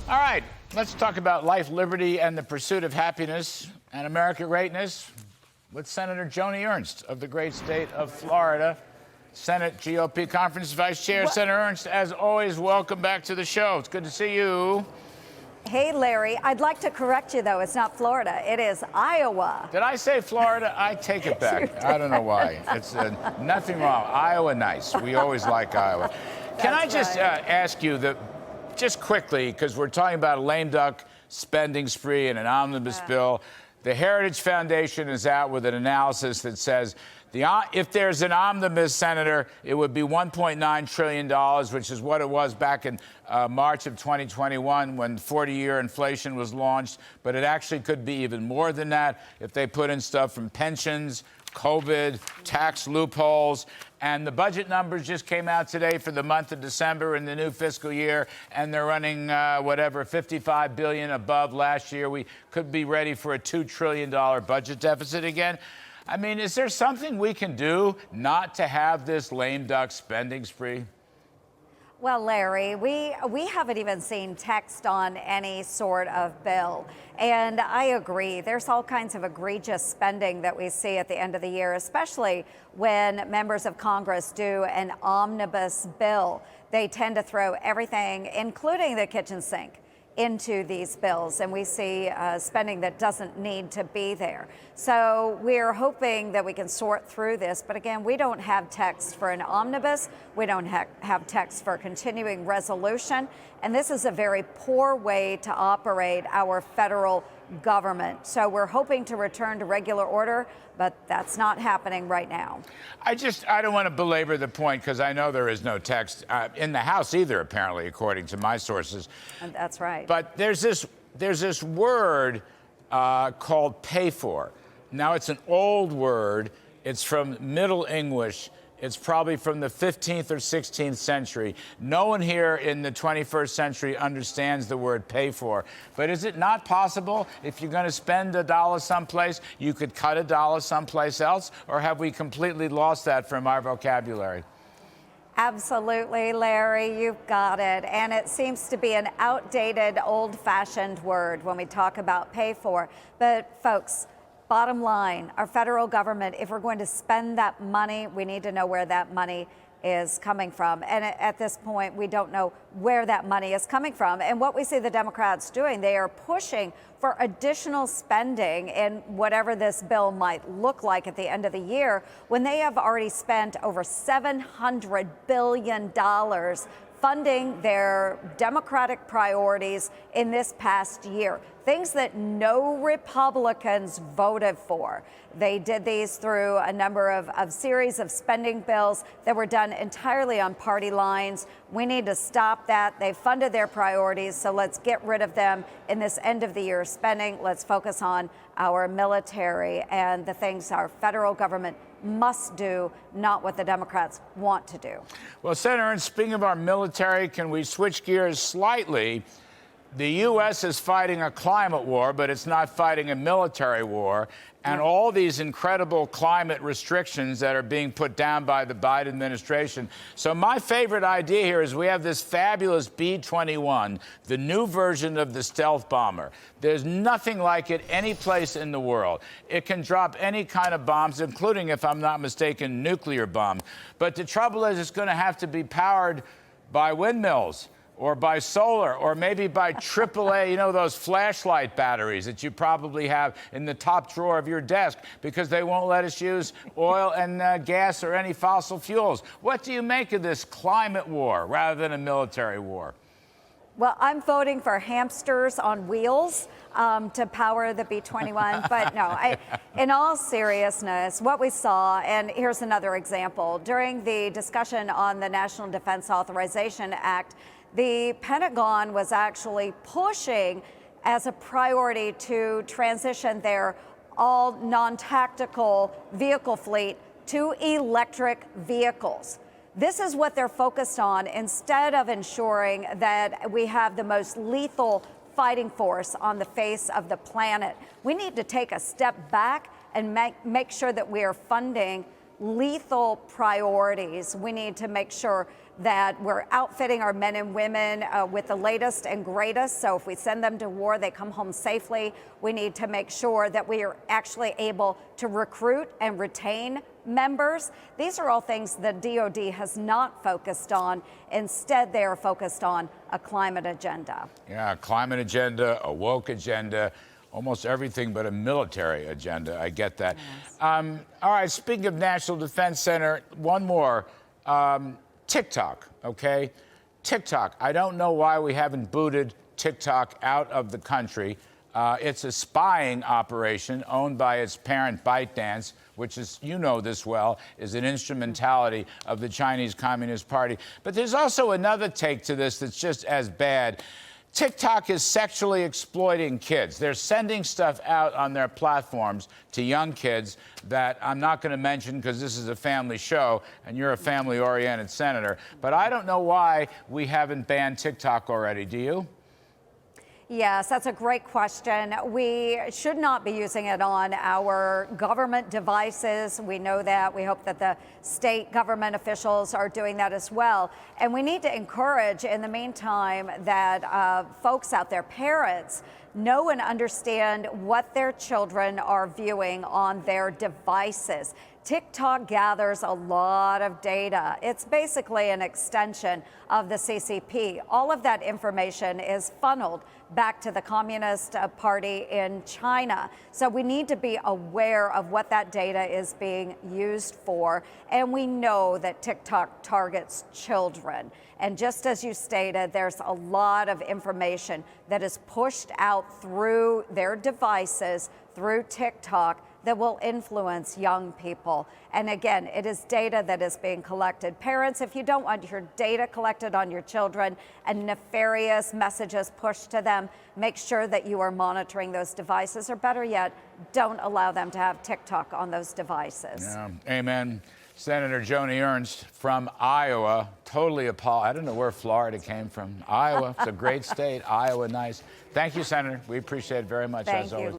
All right, let's talk about life, liberty, and the pursuit of happiness and American greatness with Senator Joni Ernst of the great state of Florida. Senate GOP Conference Vice Chair, Senator Ernst, as always, welcome back to the show. It's good to see you. Hey, Larry. I'd like to correct you, though. It's not Florida. It is Iowa. Did I say Florida? I take it back. I don't know why. It's nothing wrong. Iowa, nice. We always like Iowa. Can I just ask you just quickly, because we're talking about a lame duck spending spree and an omnibus bill. The Heritage Foundation is out with an analysis that says if there's an omnibus, Senator, it would be $1.9 trillion, which is what it was back in March of 2021 when 40-year inflation was launched. But it actually could be even more than that if they put in stuff from pensions, COVID, tax loopholes. And the budget numbers just came out today for the month of December in the new fiscal year, and they're running $55 billion above last year. We could be ready for a $2 trillion budget deficit again. I mean, is there something we can do not to have this lame duck spending spree? Well, Larry, we haven't even seen text on any sort of bill. And I agree. There's all kinds of egregious spending that we see at the end of the year, especially when members of Congress do an omnibus bill. They tend to throw everything, including the kitchen sink, into these bills, and we see spending that doesn't need to be there. So we're hoping that we can sort through this, but again, we don't have text for an omnibus, we don't have text for a continuing resolution, and this is a very poor way to operate our federal government. So we're hoping to return to regular order, but that's not happening right now. I don't want to belabor the point because I know there is no text in the House either, apparently, according to my sources. And that's right. But there's this word called pay for. Now, it's an old word. It's from Middle English. It's probably from the 15th or 16th century. No one here in the 21st century understands the word pay for. But is it not possible, if you're going to spend $1 someplace, you could cut $1 someplace else? Or have we completely lost that from our vocabulary? Absolutely, Larry, you've got it. And it seems to be an outdated, old-fashioned word when we talk about pay for. But folks, bottom line, our federal government, if we're going to spend that money, we need to know where that money is coming from. And at this point, we don't know where that money is coming from. And what we see the Democrats doing, they are pushing for additional spending in whatever this bill might look like at the end of the year, when they have already spent over $700 billion funding their Democratic priorities in this past year, things that no Republicans voted for. They did these through a number of series of spending bills that were done entirely on party lines. We need to stop that. They funded their priorities, so let's get rid of them in this end of the year spending. Let's focus on our military and the things our federal government must do, not what the Democrats want to do. Well, Senator Ernst, speaking of our military, can we switch gears slightly? The U.S. is fighting a climate war, but it's not fighting a military war. And all these incredible climate restrictions that are being put down by the Biden administration. So my favorite idea here is we have this fabulous B-21, the new version of the stealth bomber. There's nothing like it any place in the world. It can drop any kind of bombs, including, if I'm not mistaken, nuclear bombs. But the trouble is it's going to have to be powered by windmills, or by solar, or maybe by AAA, you know, those flashlight batteries that you probably have in the top drawer of your desk, because they won't let us use oil and gas or any fossil fuels. What do you make of this climate war rather than a military war? Well, I'm voting for hamsters on wheels to power the B-21. But no, in all seriousness, what we saw, and here's another example, during the discussion on the National Defense Authorization Act, the Pentagon was actually pushing as a priority to transition their all non-tactical vehicle fleet to electric vehicles. This is what they're focused on, instead of ensuring that we have the most lethal fighting force on the face of the planet. We need to take a step back and make sure that we are funding lethal priorities. We need to make sure that we're outfitting our men and women with the latest and greatest. So if we send them to war, they come home safely. We need to make sure that we are actually able to recruit and retain members. These are all things the DoD has not focused on. Instead, they are focused on a climate agenda. Yeah, a climate agenda, a woke agenda, almost everything but a military agenda. I get that. Yes. All right, speaking of National Defense Center, one more. TickTock, okay? TickTock. I don't know why we haven't booted TickTock out of the country. It's a spying operation owned by its parent ByteDance, which is, you know this well, is an instrumentality of the Chinese Communist Party. But there's also another take to this that's just as bad. TikTok is sexually exploiting kids. They're sending stuff out on their platforms to young kids that I'm not going to mention because this is a family show and you're a family-oriented senator. But I don't know why we haven't banned TikTok already. Do you? Yes, that's a great question. We should not be using it on our government devices. We know that. We hope that the state government officials are doing that as well. And we need to encourage, in the meantime, that folks out there, parents, know and understand what their children are viewing on their devices. TikTok gathers a lot of data. It's basically an extension of the CCP. All of that information is funneled back to the Communist Party in China. So we need to be aware of what that data is being used for. And we know that TikTok targets children. And just as you stated, there's a lot of information that is pushed out through their devices, through TikTok, that will influence young people. And again, it is data that is being collected. Parents, if you don't want your data collected on your children and nefarious messages pushed to them, make sure that you are monitoring those devices, or better yet, don't allow them to have TikTok on those devices. Yeah, amen. Senator Joni Ernst from Iowa, totally appalled. I don't know where Florida came from. Iowa, it's a great state. Iowa, nice. Thank you, Senator. We appreciate it very much, as always.